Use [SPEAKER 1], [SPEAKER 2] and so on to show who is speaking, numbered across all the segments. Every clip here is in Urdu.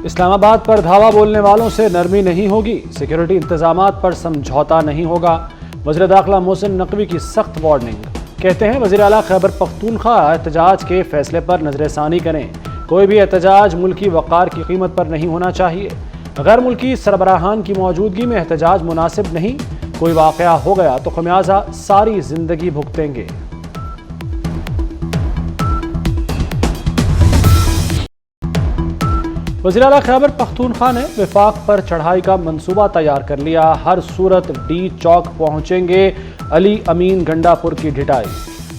[SPEAKER 1] اسلام آباد پر دھاوا بولنے والوں سے نرمی نہیں ہوگی، سیکیورٹی انتظامات پر سمجھوتا نہیں ہوگا۔ وزیر داخلہ محسن نقوی کی سخت وارننگ، کہتے ہیں وزیر اعلیٰ خیبر پختونخوا احتجاج کے فیصلے پر نظر ثانی کریں، کوئی بھی احتجاج ملکی وقار کی قیمت پر نہیں ہونا چاہیے، غیر ملکی سربراہان کی موجودگی میں احتجاج مناسب نہیں، کوئی واقعہ ہو گیا تو خمیازہ ساری زندگی بھگتیں گے۔ وزیر اعلیٰ خیبر پختونخوا نے وفاق پر چڑھائی کا منصوبہ تیار کر لیا، ہر صورت ڈی چوک پہنچیں گے علی امین گنڈا پور کی ڈھٹائی،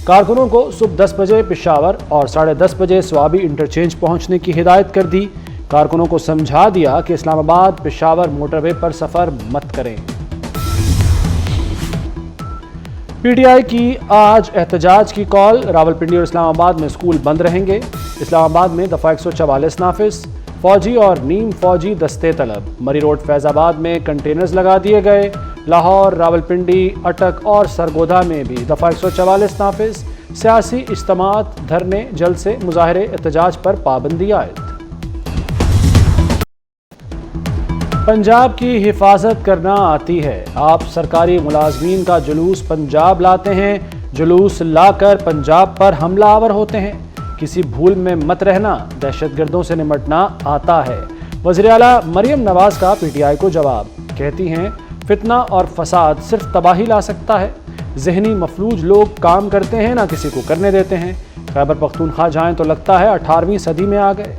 [SPEAKER 1] کارکنوں کو صبح 10 بجے پشاور اور 10:30 بجے سوابی انٹرچینج پہنچنے کی ہدایت کر دی، کارکنوں کو سمجھا دیا کہ اسلام آباد پشاور موٹر وے پر سفر مت کریں۔ پی ٹی آئی کی آج احتجاج کی کال، راولپنڈی اور اسلام آباد میں اسکول بند رہیں گے، اسلام آباد میں دفعہ 144 نافذ، فوجی اور نیم فوجی دستے طلب، مری روڈ فیض آباد میں کنٹینرز لگا دیے گئے، لاہور، راولپنڈی، اٹک اور سرگودا میں بھی دفعہ 144 نافذ، سیاسی اجتماعات، دھرنے، جلسے، مظاہرے، احتجاج پر پابندی عائد۔ پنجاب کی حفاظت کرنا آتی ہے، آپ سرکاری ملازمین کا جلوس پنجاب لاتے ہیں، جلوس لا کر پنجاب پر حملہ آور ہوتے ہیں، کسی بھول میں مت رہنا، دہشت گردوں سے نمٹنا آتا ہے۔ وزیر اعلیٰ مریم نواز کا پی ٹی آئی کو جواب، کہتی ہیں فتنہ اور فساد صرف تباہی لا سکتا ہے، ذہنی مفلوج لوگ کام کرتے ہیں نہ کسی کو کرنے دیتے ہیں، خیبر پختونخوا جائیں تو لگتا ہے 18ویں صدی میں آ گئے۔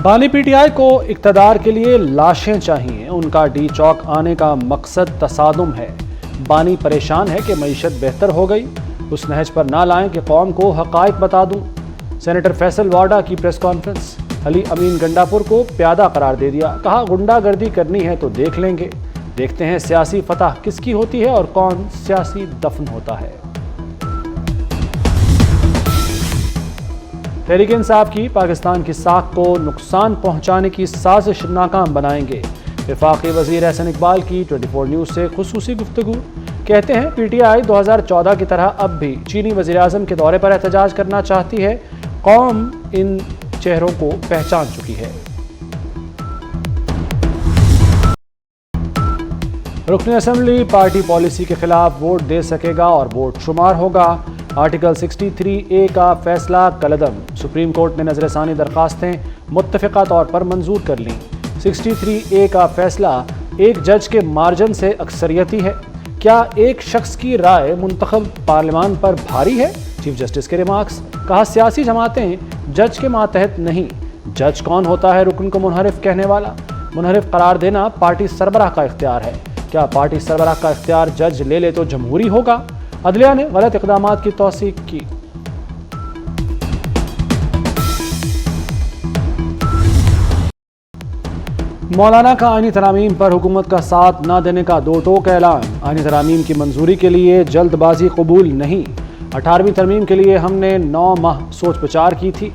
[SPEAKER 1] بانی پی ٹی آئی کو اقتدار کے لیے لاشیں چاہیے، ان کا ڈی چوک آنے کا مقصد تصادم ہے، بانی پریشان ہے کہ معیشت بہتر ہو گئی، اس نہج پر نہ لائیں کہ قوم کو حقائق بتا دوں۔ سینیٹر فیصل واڈا کی پریس کانفرنس، علی امین گنڈا پور کو پیادہ قرار دے دیا، کہا غنڈہ گردی کرنی ہے تو دیکھ لیں گے، دیکھتے ہیں سیاسی فتح کس کی ہوتی ہے اور کون سیاسی دفن ہوتا ہے۔ تحریک انصاف کی پاکستان کی ساکھ کو نقصان پہنچانے کی سازش ناکام بنائیں گے، وفاقی وزیر احسن اقبال کی 24 نیوز سے خصوصی گفتگو، کہتے ہیں پی ٹی آئی 2014 کی طرح اب بھی چینی وزیر اعظم کے دورے پر احتجاج کرنا چاہتی ہے، قوم ان چہروں کو پہچان چکی ہے۔ رکن اسمبلی پارٹی پالیسی کے خلاف ووٹ دے سکے گا اور ووٹ شمار ہوگا، آرٹیکل 63A کا فیصلہ کالعدم، سپریم کورٹ نے نظر ثانی درخواستیں متفقہ طور پر منظور کر لیں، 63A کا فیصلہ ایک جج کے مارجن سے اکثریتی ہے، کیا ایک شخص کی رائے منتخب پارلیمان پر بھاری ہے؟ چیف جسٹس کے ریمارکس، کہا سیاسی جماعتیں جج کے ماتحت نہیں، جج کون ہوتا ہے رکن کو منحرف کہنے والا؟ منحرف قرار دینا پارٹی سربراہ کا اختیار ہے، کیا پارٹی سربراہ کا اختیار جج لے لے تو جمہوری ہوگا؟ عدلیہ نے غلط اقدامات کی توثیق کی۔ مولانا کا آئینی ترامیم پر حکومت کا ساتھ نہ دینے کا 2 ٹوک اعلان، آئینی ترامیم کی منظوری کے لیے جلد بازی قبول نہیں، 18ویں ترمیم کے لیے ہم نے 9 ماہ سوچ بچار کی تھی،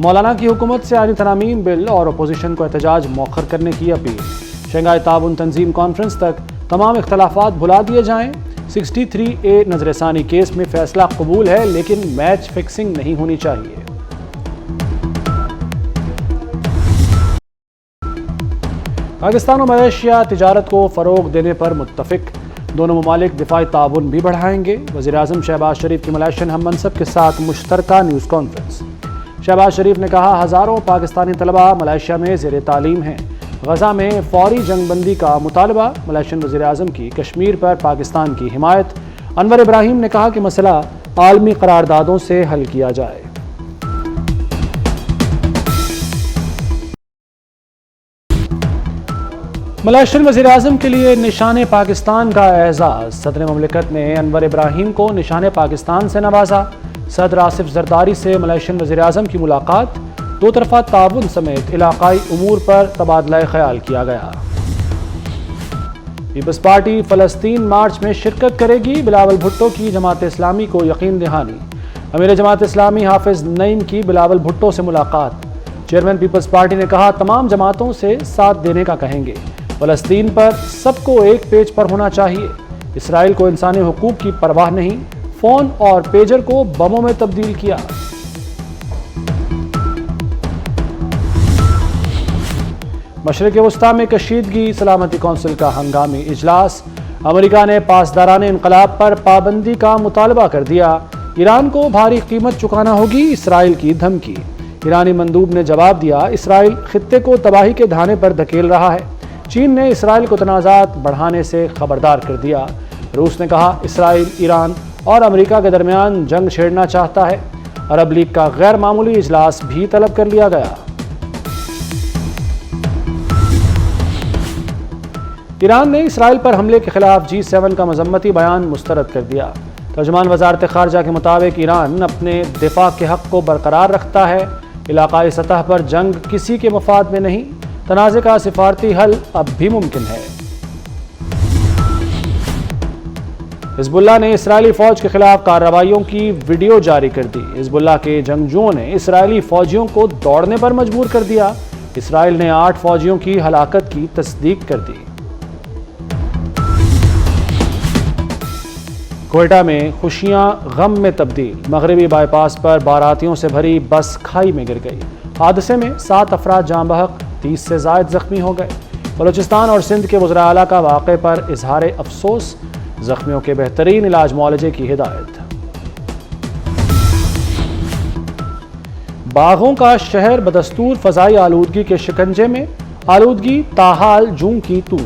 [SPEAKER 1] مولانا کی حکومت سے آئینی ترامیم بل اور اپوزیشن کو احتجاج مؤخر کرنے کی اپیل، شنگھائی تعاون تنظیم کانفرنس تک تمام اختلافات بھلا دیے جائیں، 63A نظر ثانی کیس میں فیصلہ قبول ہے لیکن میچ فکسنگ نہیں ہونی چاہیے۔ پاکستان و ملیشیا تجارت کو فروغ دینے پر متفق، دونوں ممالک دفاعی تعاون بھی بڑھائیں گے، وزیر اعظم شہباز شریف کی ملیشین ہم منصب کے ساتھ مشترکہ نیوز کانفرنس، شہباز شریف نے کہا ہزاروں پاکستانی طلبہ ملیشیا میں زیر تعلیم ہیں، غزہ میں فوری جنگ بندی کا مطالبہ، ملیشین وزیر اعظم کی کشمیر پر پاکستان کی حمایت، انور ابراہیم نے کہا کہ مسئلہ عالمی قراردادوں سے حل کیا جائے۔ ملیشین وزیر اعظم کے لیے نشان پاکستان کا اعزاز، صدر مملکت نے انور ابراہیم کو نشان پاکستان سے نوازا، صدر آصف زرداری سے ملیشین وزیر اعظم کی ملاقات، 2 طرفہ تعاون سمیت علاقائی امور پر تبادلہ خیال کیا گیا۔ پیپلز پارٹی فلسطین مارچ میں شرکت کرے گی، بلاول بھٹو کی جماعت اسلامی کو یقین دہانی، امیر جماعت اسلامی حافظ نعیم کی بلاول بھٹو سے ملاقات، چیئرمین پیپلز پارٹی نے کہا تمام جماعتوں سے ساتھ دینے کا کہیں گے، فلسطین پر سب کو ایک پیج پر ہونا چاہیے، اسرائیل کو انسانی حقوق کی پرواہ نہیں، فون اور پیجر کو بموں میں تبدیل کیا۔ مشرق وسطی میں کشیدگی، سلامتی کونسل کا ہنگامی اجلاس۔ امریکہ نے پاسداران انقلاب پر پابندی کا مطالبہ کر دیا۔ ایران کو بھاری قیمت چکانا ہوگی، اسرائیل کی دھمکی۔ ایرانی مندوب نے جواب دیا، اسرائیل خطے کو تباہی کے دھانے پر دھکیل رہا ہے۔ چین نے اسرائیل کو تنازعات بڑھانے سے خبردار کر دیا۔ روس نے کہا، اسرائیل، ایران اور امریکہ کے درمیان جنگ چھیڑنا چاہتا ہے۔ عرب لیگ کا غیر معمولی اجلاس بھی طلب کر لیا گیا۔ ایران نے اسرائیل پر حملے کے خلاف G7 کا مذمتی بیان مسترد کر دیا۔ ترجمان وزارت خارجہ کے مطابق ایران اپنے دفاع کے حق کو برقرار رکھتا ہے۔ علاقائی سطح پر جنگ کسی کے مفاد میں نہیں، تنازع کا سفارتی حل اب بھی ممکن ہے۔ حزب اللہ نے اسرائیلی فوج کے خلاف کارروائیوں کی ویڈیو جاری کر دی۔ حزب اللہ کے جنگجوؤں نے اسرائیلی فوجیوں کو دوڑنے پر مجبور کر دیا۔ اسرائیل نے 8 فوجیوں کی ہلاکت کی تصدیق کر دی۔ کوئٹہ میں خوشیاں غم میں تبدیل، مغربی بائی پاس پر باراتیوں سے بھری بس کھائی میں گر گئی۔ حادثے میں 7 افراد جاں بحق، 30 سے زائد زخمی ہو گئے۔ بلوچستان اور سندھ کے وزراء اعلیٰ کا واقعے پر اظہار افسوس، زخمیوں کے بہترین علاج معالجے کی ہدایت۔ باغوں کا شہر بدستور فضائی آلودگی کے شکنجے میں، آلودگی تاحال جوں کی توں۔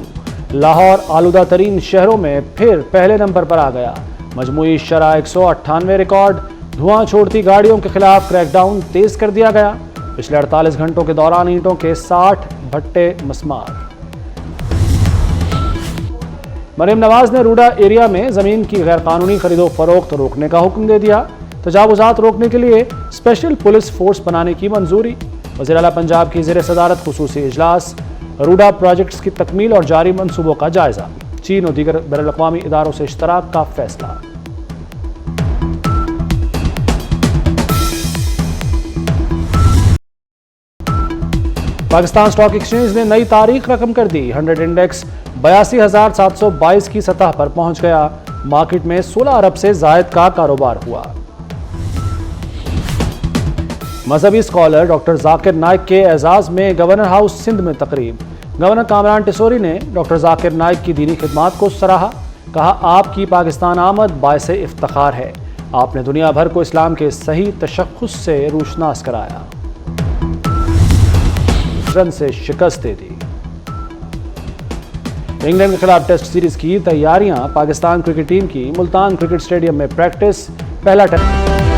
[SPEAKER 1] لاہور آلودہ ترین شہروں میں پھر پہلے نمبر پر آ گیا۔ مجموعی شرح 198 ریکارڈ۔ دھواں چھوڑتی گاڑیوں کے خلاف کریک ڈاؤن تیز کر دیا گیا۔ پچھلے 48 گھنٹوں کے دوران اینٹوں کے 60 بھٹے مسمار۔ مریم نواز نے روڈا ایریا میں زمین کی غیر قانونی خرید و فروخت روکنے کا حکم دے دیا۔ تجاوزات روکنے کے لیے اسپیشل پولیس فورس بنانے کی منظوری۔ وزیر اعلیٰ پنجاب کی زیر صدارت خصوصی اجلاس۔ روڈا پروجیکٹس کی تکمیل اور جاری منصوبوں کا جائزہ۔ چین اور دیگر بین الاقوامی اداروں سے اشتراک کا فیصلہ۔ پاکستان سٹاک ایکسچینج نے نئی تاریخ رقم کر دی۔ 100 انڈیکس 82,722 کی سطح پر پہنچ گیا۔ مارکیٹ میں 16 ارب سے زائد کا کاروبار ہوا۔ مذہبی اسکالر ڈاکٹر ذاکر نائک کے اعزاز میں گورنر ہاؤس سندھ میں تقریب۔ گورنر کامران ٹیسوری نے ڈاکٹر ذاکر نائک کی دینی خدمات کو سراہا۔ کہا، آپ کی پاکستان آمد باعث افتخار ہے۔ آپ نے دنیا بھر کو اسلام کے صحیح تشخص سے روشناس کرایا۔ رن سے شکست دے دی۔ انگلینڈ کے خلاف ٹیسٹ سیریز کی تیاریاں، پاکستان کرکٹ ٹیم کی ملتان کرکٹ اسٹیڈیم میں پریکٹس۔ پہلا ٹیسٹ